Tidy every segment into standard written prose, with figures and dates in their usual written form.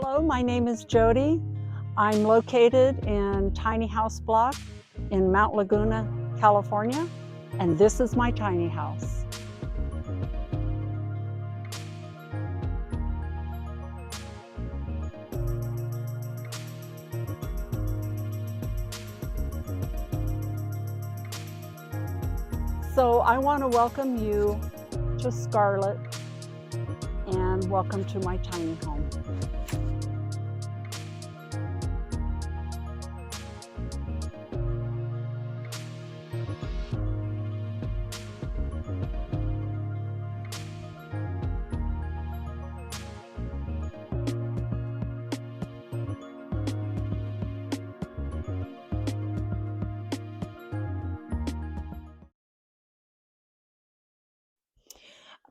Hello, my name is Jody. I'm located in Tiny House Block in Mount Laguna, California, and this is my tiny house. So I want to welcome you to Scarlet and welcome to my tiny home.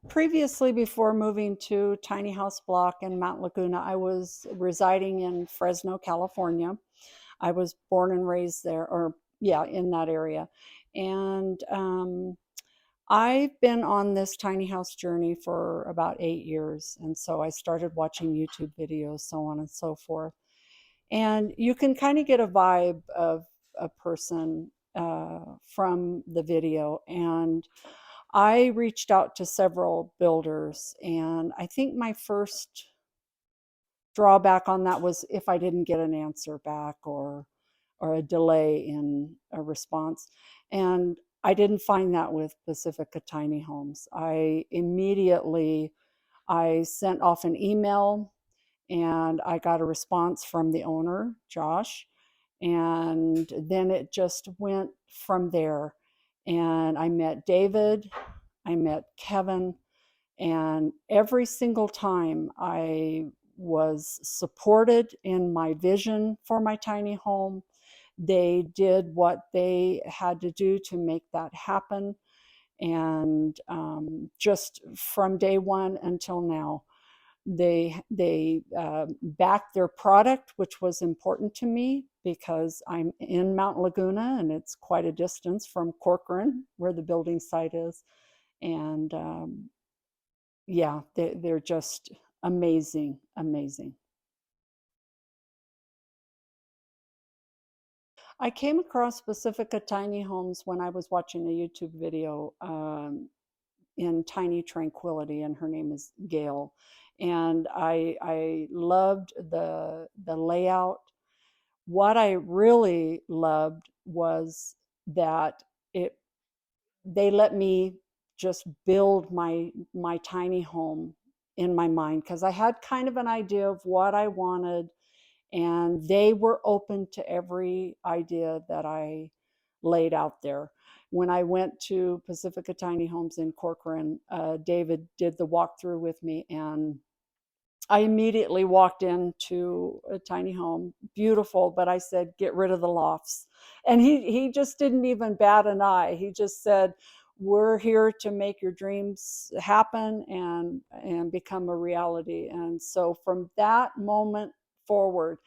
Previously, before moving to Tiny House Block in Mount Laguna, I was residing in Fresno, California. I was born and raised there, or yeah, in that area. And I've been on this tiny house journey for about 8 years. And so I started watching YouTube videos, so on and so forth. And you can kind of get a vibe of a person from the video. And I reached out to several builders, and I think my first drawback on that was if I didn't get an answer back or a delay in a response. And I didn't find that with Pacifica Tiny Homes. I sent off an email and I got a response from the owner, Josh, and then it just went from there. And I met David, I met Kevin, and every single time I was supported in my vision for my tiny home. They did what they had to do to make that happen. And just from day one until now, they backed their product, which was important to me because I'm in Mount Laguna and it's quite a distance from Corcoran, where the building site is. And yeah, they're just amazing, amazing. I came across Pacifica Tiny Homes when I was watching a YouTube video in Tiny Tranquility, and her name is Gail. And I loved the layout. What I really loved was that it they let me just build my tiny home in my mind, because I had kind of an idea of what I wanted, and they were open to every idea that I laid out there. When I went to Pacifica Tiny Homes in Corcoran, David did the walkthrough with me, and I immediately walked into a tiny home, beautiful, but I said, get rid of the lofts. And he just didn't even bat an eye. He just said, we're here to make your dreams happen and become a reality. And so from that moment forward,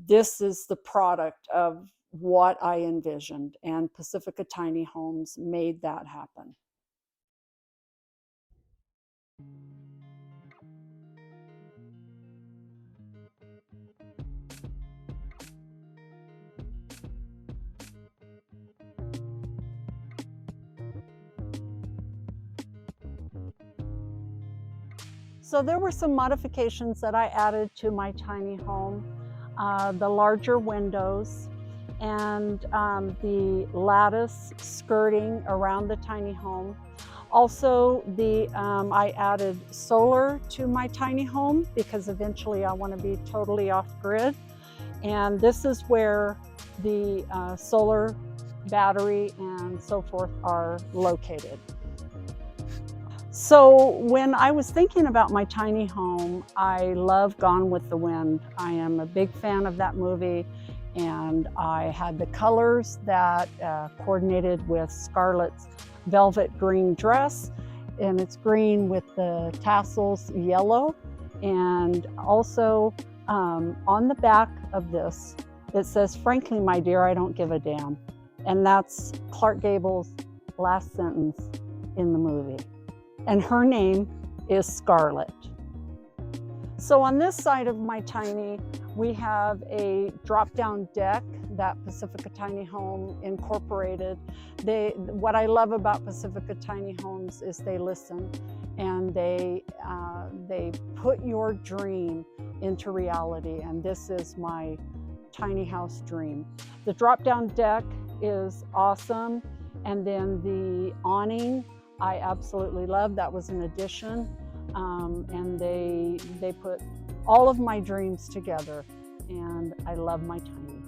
this is the product of what I envisioned, and Pacifica Tiny Homes made that happen. So there were some modifications that I added to my tiny home. The larger windows and the lattice skirting around the tiny home. Also, I added solar to my tiny home because eventually I want to be totally off grid. And this is where the solar battery and so forth are located. So when I was thinking about my tiny home, I love Gone with the Wind. I am a big fan of that movie, and I had the colors that coordinated with Scarlet's velvet green dress, and it's green with the tassels yellow. And also on the back of this, it says, "Frankly, my dear, I don't give a damn." And that's Clark Gable's last sentence in the movie. And her name is Scarlet. So on this side of my tiny, we have a drop-down deck that Pacifica Tiny Home incorporated. What I love about Pacifica Tiny Homes is they listen, and they put your dream into reality, and this is my tiny house dream. The drop-down deck is awesome, and then the awning I absolutely love. That was an addition. And they put all of my dreams together, and I love my tiny.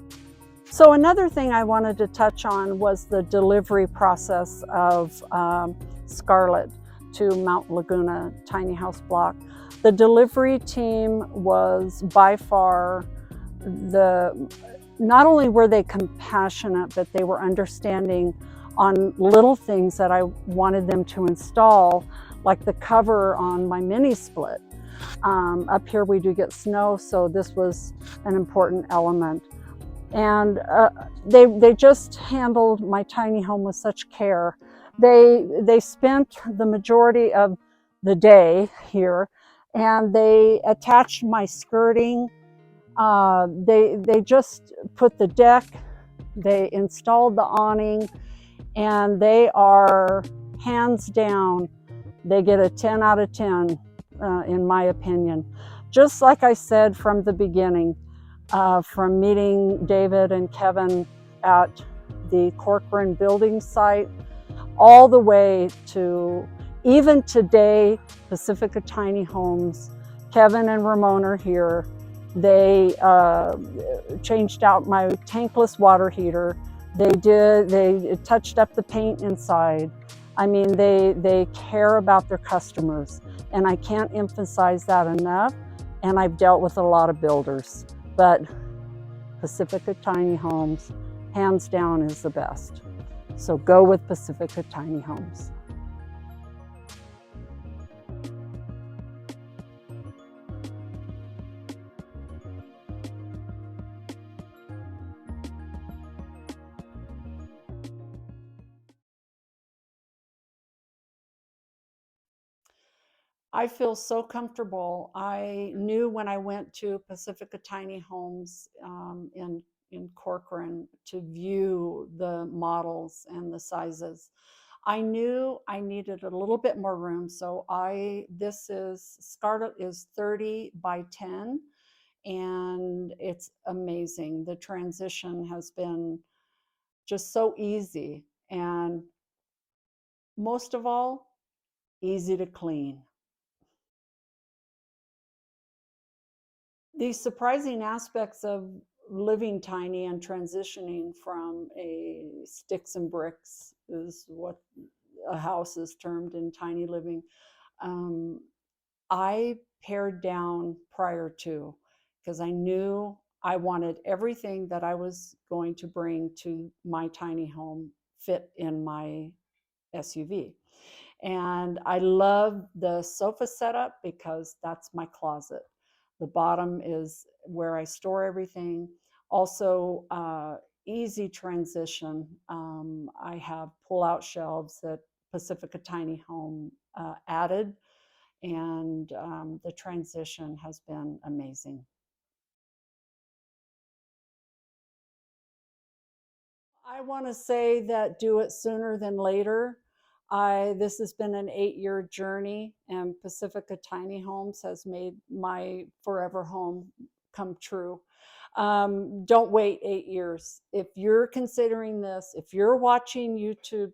So another thing I wanted to touch on was the delivery process of Scarlet to Mount Laguna tiny house block. The delivery team was by far not only were they compassionate, but they were understanding on little things that I wanted them to install, like the cover on my mini split. Up here we do get snow, so this was an important element. And they just handled my tiny home with such care. They spent the majority of the day here, and they attached my skirting. They just put the deck, they installed the awning, and they are hands down, they get a 10 out of 10 in my opinion. Just like I said from the beginning, from meeting David and Kevin at the Corcoran building site, all the way to even today, Pacifica Tiny Homes, Kevin and Ramon are here. They changed out my tankless water heater. They touched up the paint inside. I mean, they care about their customers, and I can't emphasize that enough. And I've dealt with a lot of builders, but Pacifica Tiny Homes, hands down, is the best. So go with Pacifica Tiny Homes. I feel so comfortable. I knew when I went to Pacifica Tiny Homes in Corcoran to view the models and the sizes, I knew I needed a little bit more room. So Scarlet is 30 by 10, and it's amazing. The transition has been just so easy, and most of all, easy to clean. These surprising aspects of living tiny and transitioning from a sticks and bricks is what a house is termed in tiny living. I pared down prior to, because I knew I wanted everything that I was going to bring to my tiny home fit in my SUV. And I love the sofa setup because that's my closet. The bottom is where I store everything. Also, easy transition. I have pull-out shelves that Pacifica Tiny Home added, and the transition has been amazing. I want to say that do it sooner than later. This has been an 8-year journey, and Pacifica Tiny Homes has made my forever home come true. Don't wait 8 years. If you're considering this, if you're watching YouTube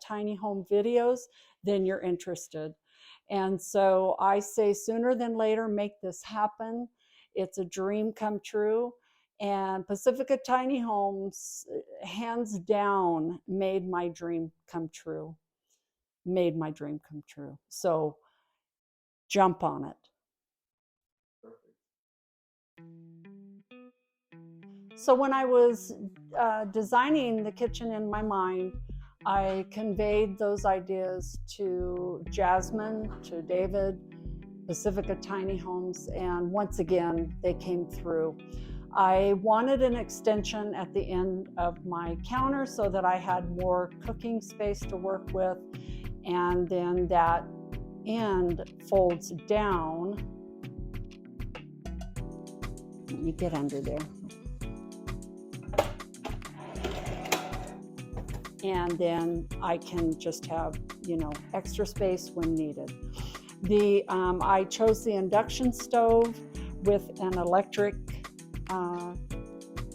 tiny home videos, then you're interested. And so I say sooner than later, make this happen. It's a dream come true. And Pacifica Tiny Homes, hands down, made my dream come true. Made my dream come true. So jump on it. So when I was designing the kitchen in my mind, I conveyed those ideas to Jasmine, to David, Pacifica Tiny Homes, and once again, they came through. I wanted an extension at the end of my counter so that I had more cooking space to work with, and then that end folds down Let me get under there. And then I can just have, extra space when needed. I chose the induction stove with an electric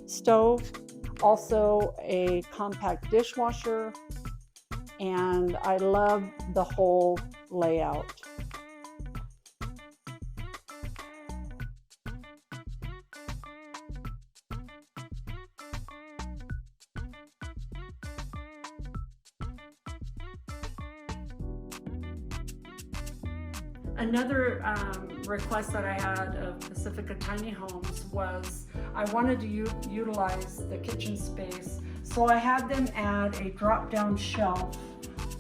stove, also a compact dishwasher, and I love the whole layout. Another request that I had of Pacifica Tiny Homes was I wanted to utilize the kitchen space, so I had them add a drop-down shelf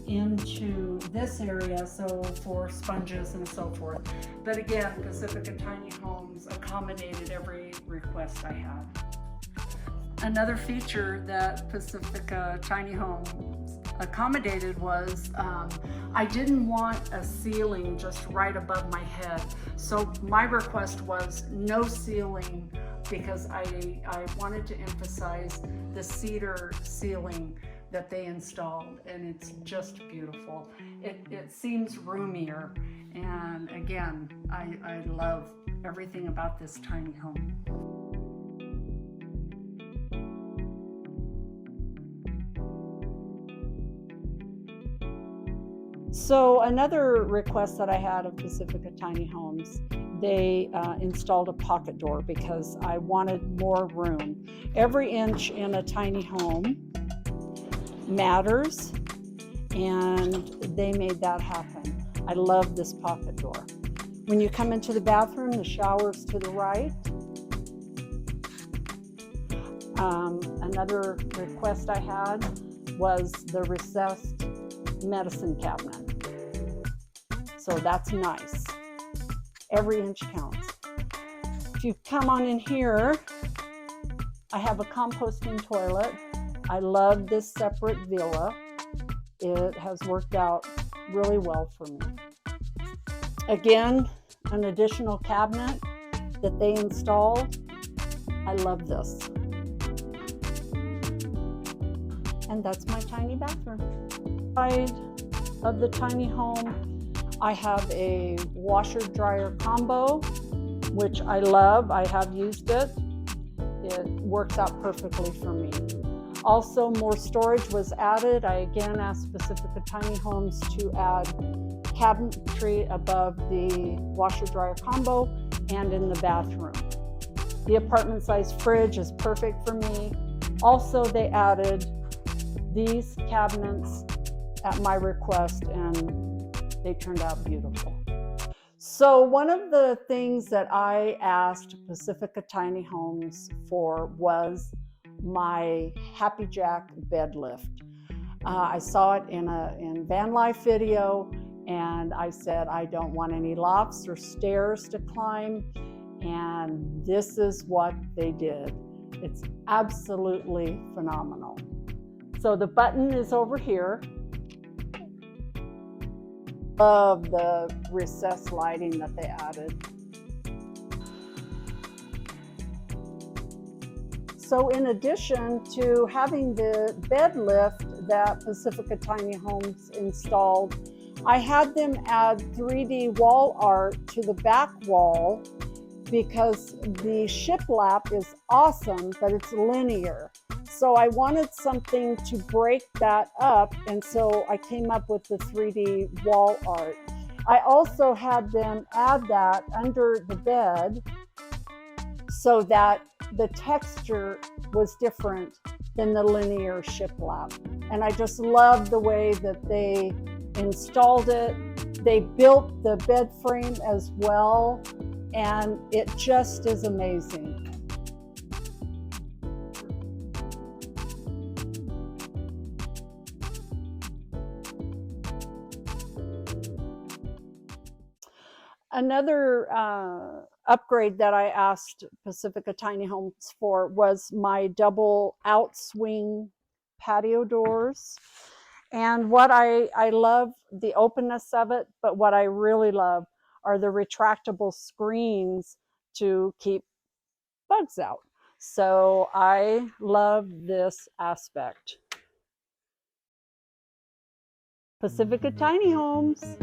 into this area, so for sponges and so forth. But again, Pacifica Tiny Homes accommodated every request I had. Another feature that Pacifica Tiny Homes accommodated was I didn't want a ceiling just right above my head. So my request was no ceiling, because I wanted to emphasize the cedar ceiling that they installed, and it's just beautiful. It seems roomier, and again, I love everything about this tiny home. So another request that I had of Pacifica Tiny Homes, they installed a pocket door because I wanted more room. Every inch in a tiny home matters, and they made that happen. I love this pocket door. When you come into the bathroom, the shower's to the right. Another request I had was the recessed medicine cabinet. So that's nice. Every inch counts. If you come on in here, I have a composting toilet. I love this separate villa. It has worked out really well for me. Again, an additional cabinet that they installed. I love this. And that's my tiny bathroom. Side of the tiny home, I have a washer dryer combo, which I love. I have used it. It works out perfectly for me. Also, more storage was added. I again asked Pacifica Tiny Homes to add cabinetry above the washer dryer combo and in the bathroom. The apartment size fridge is perfect for me. Also, they added these cabinets at my request, and they turned out beautiful. So one of the things that I asked Pacifica Tiny Homes for was my Happy Jack bed lift. I saw it in van life video, and I said I don't want any lofts or stairs to climb, and this is what they did. It's absolutely phenomenal. So the button is over here. Love the recessed lighting that they added. So in addition to having the bed lift that Pacifica Tiny Homes installed, I had them add 3D wall art to the back wall because the shiplap is awesome, but it's linear. So I wanted something to break that up, and so I came up with the 3D wall art. I also had them add that under the bed so that the texture was different than the linear shiplap. And I just love the way that they installed it. They built the bed frame as well, and it just is amazing. Another upgrade that I asked Pacifica Tiny Homes for was my double outswing patio doors. And what I love the openness of it, but what I really love are the retractable screens to keep bugs out. So I love this aspect. Pacifica Tiny Homes.